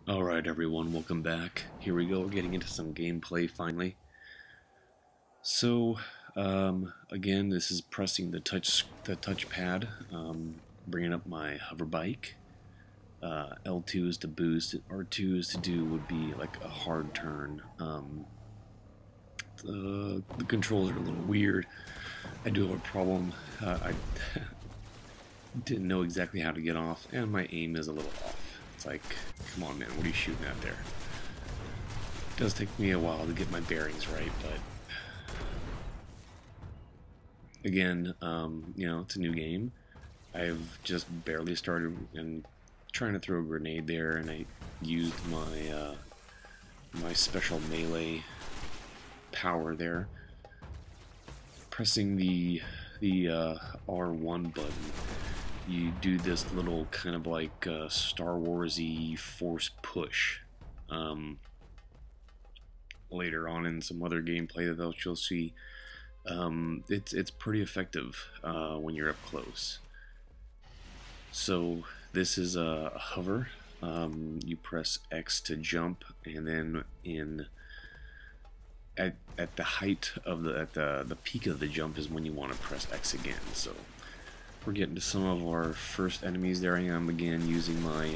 Alright everyone, welcome back. Here we go, we're getting into some gameplay finally. So, again, this is pressing the touchpad, bringing up my hover bike. L2 is to boost, R2 is to do would be like a hard turn. The controls are a little weird. I do have a problem. I didn't know exactly how to get off, and my aim is a little off. It's like, come on man, what are you shooting at there? It does take me a while to get my bearings right, but again, you know, it's a new game. I've just barely started and trying to throw a grenade there, and I used my my special melee power there. Pressing the R1 button, you do this little kind of like Star Wars-y force push. Later on in some other gameplay that you'll see, it's pretty effective when you're up close. So this is a hover. You press X to jump, and then at the height of the peak of the jump is when you want to press X again. So we're getting to some of our first enemies. There I am again using my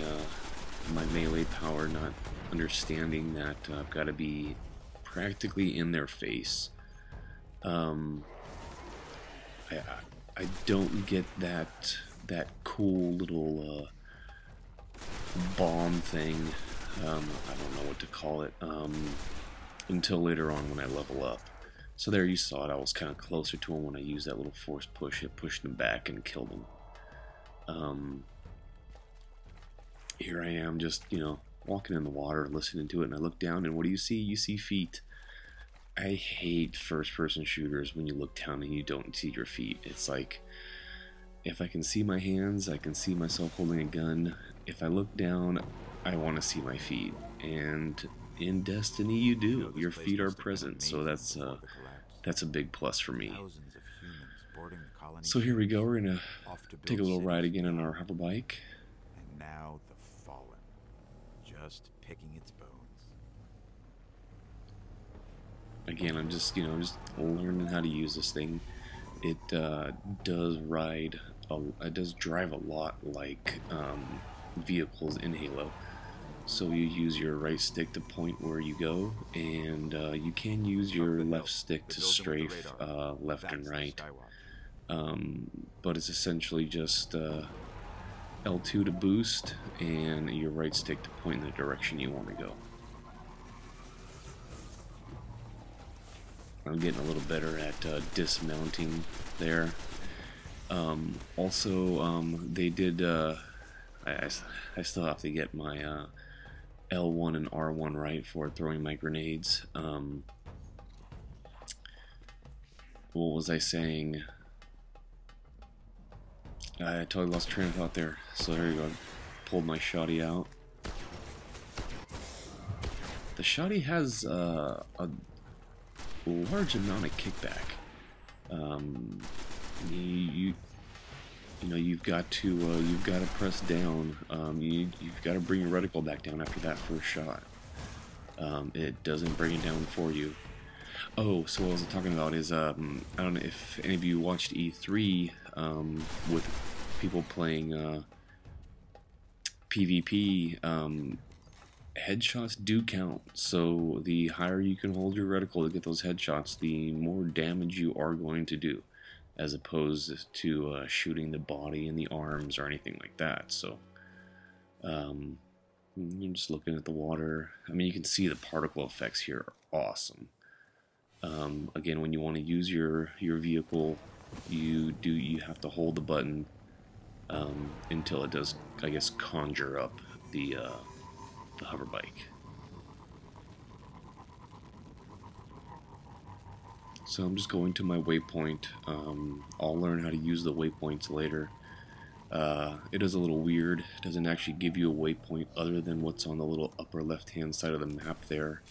my melee power, not understanding that I've got to be practically in their face. I don't get that cool little bomb thing. I don't know what to call it until later on when I level up. So there you saw it, I was kind of closer to him when I used that little force push. It pushed him back and killed him. Here I am just, you know, walking in the water, listening to it, and I look down, and what do you see? You see feet. I hate first-person shooters when you look down and you don't see your feet. It's like, if I can see my hands, I can see myself holding a gun. If I look down, I want to see my feet. And in Destiny you do. Your feet are present, so that's a big plus for me. So here we go, we're gonna take a little ride again on our hover bike. And now the fallen, just picking its bones. Again, I'm just, you know, just learning how to use this thing. It does drive a lot like vehicles in Halo. So you use your right stick to point where you go, and you can use your left stick to strafe left and right. But it's essentially just L2 to boost, and your right stick to point in the direction you want to go. I'm getting a little better at dismounting there. Also, they did. I still have to get my L1 and R1 right for throwing my grenades. What was I saying? I totally lost train of thought there. So there you go. Pulled my shotty out. The shotty has a large amount of kickback. You know, you've got to press down. You've got to bring your reticle back down after that first shot. It doesn't bring it down for you. Oh, so what I was talking about is I don't know if any of you watched E3 with people playing PvP. Headshots do count. So the higher you can hold your reticle to get those headshots, the more damage you are going to do, as opposed to shooting the body and the arms or anything like that. So you're just looking at the water. I mean, you can see the particle effects here are awesome. Again, when you want to use your vehicle, you have to hold the button until it does, I guess, conjure up the hover bike. So I'm just going to my waypoint. I'll learn how to use the waypoints later. It is a little weird. It doesn't actually give you a waypoint other than what's on the little upper left hand side of the map there.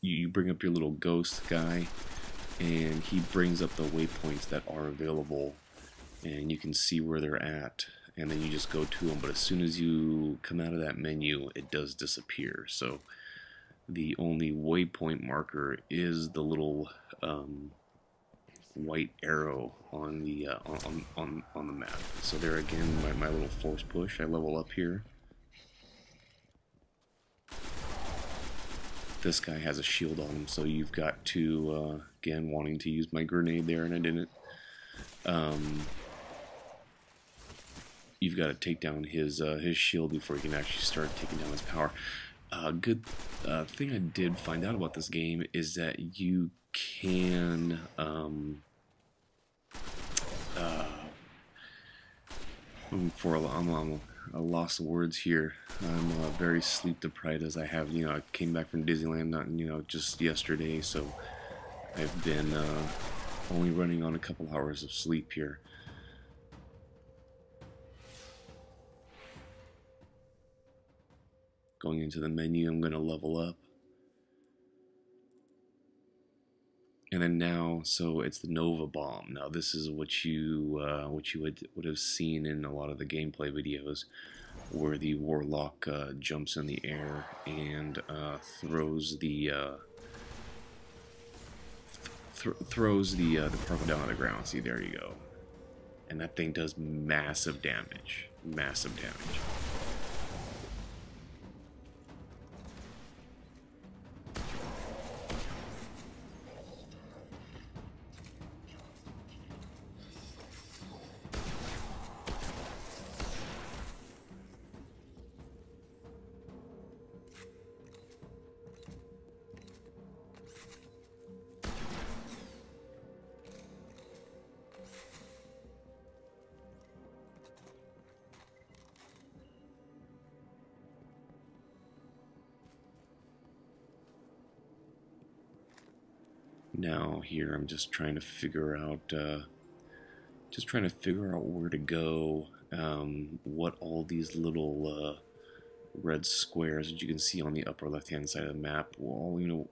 You bring up your little ghost guy, and he brings up the waypoints that are available and you can see where they're at, and then you just go to them. But as soon as you come out of that menu, it does disappear. So the only waypoint marker is the little white arrow on the on the map. So there again, my little force push. I level up here. This guy has a shield on him, so you've got to again, wanting to use my grenade there, and I didn't. You've got to take down his shield before you can actually start taking down his power. Good thing I did find out about this game is that you can I lost the words here. I'm very sleep deprived, as I have, I came back from Disneyland not just yesterday, so I've been only running on a couple hours of sleep here. Going into the menu, I'm going to level up. And then now, so it's the Nova Bomb. Now this is what you would have seen in a lot of the gameplay videos, where the Warlock jumps in the air and throws the purple down on the ground. See, there you go. And that thing does massive damage. Massive damage. Now here I'm just trying to figure out where to go, what all these little red squares that you can see on the upper left hand side of the map, well,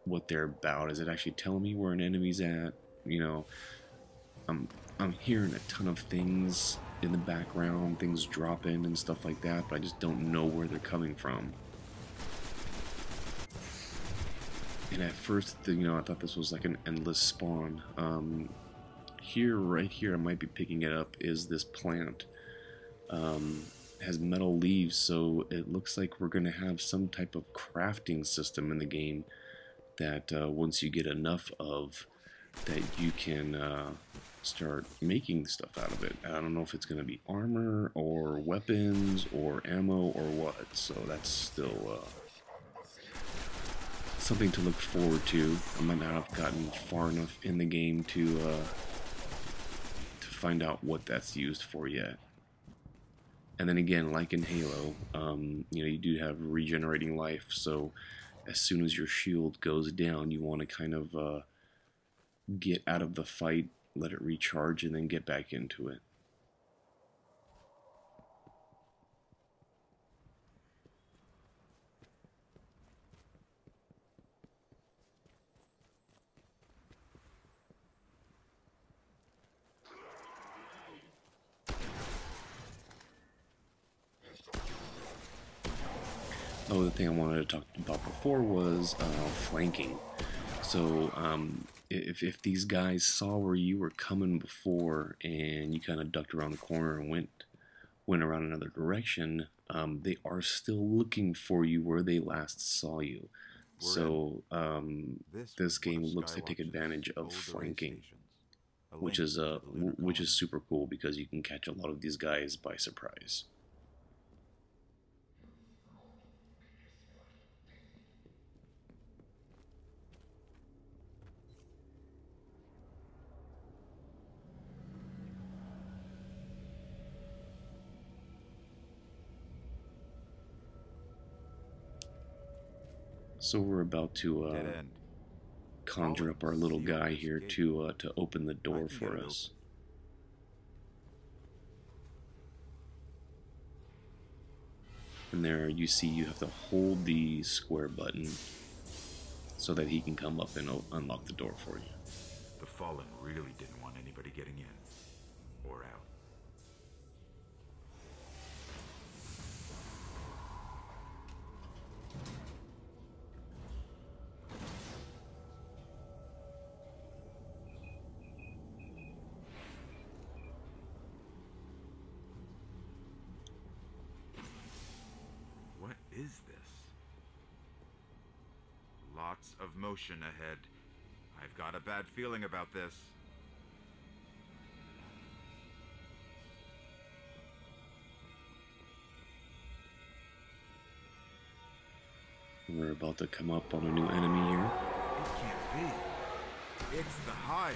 what they're about. Is it actually telling me where an enemy's at? I'm hearing a ton of things in the background, things dropping and stuff like that, but I just don't know where they're coming from. And at first, I thought this was like an endless spawn. Right here, I might be picking it up, is this plant. Has metal leaves, so it looks like we're going to have some type of crafting system in the game that once you get enough of, that you can start making stuff out of it. I don't know if it's going to be armor or weapons or ammo or what, so that's still something to look forward to. I might not have gotten far enough in the game to find out what that's used for yet. And then again, like in Halo, you do have regenerating life, so as soon as your shield goes down, you want to kind of get out of the fight, let it recharge, and then get back into it. Oh, the thing I wanted to talk about before was flanking. So if these guys saw where you were coming before and you kind of ducked around the corner and went around another direction, they are still looking for you where they last saw you. So this game looks to take advantage of flanking, which is super cool because you can catch a lot of these guys by surprise. So we're about to conjure up our little guy here to open the door for us. And there you see you have to hold the square button so that he can come up and unlock the door for you. The Fallen really didn't want anybody getting in. lots of motion ahead. I've got a bad feeling about this. We're about to come up on a new enemy here. It can't be. It's the Hive.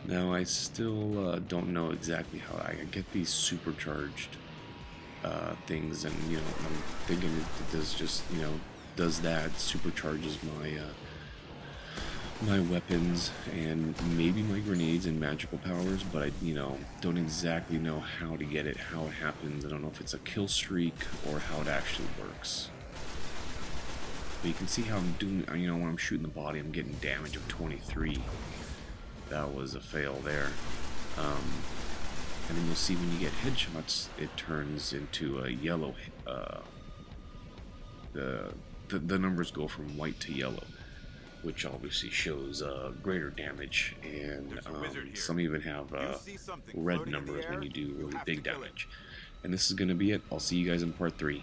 Now I still don't know exactly how I get these supercharged things, and you know, I'm thinking it does just, you know, does that supercharges my my weapons and maybe my grenades and magical powers, but I, you know, don't exactly know how to get it, how it happens. I don't know if it's a kill streak or how it actually works. But you can see how I'm doing, you know, when I'm shooting the body, I'm getting damage of 23. That was a fail there. And then you'll see when you get headshots, it turns into a yellow. The numbers go from white to yellow, which obviously shows greater damage, and some even have red numbers when you do really big damage. And this is going to be it. I'll see you guys in part 3.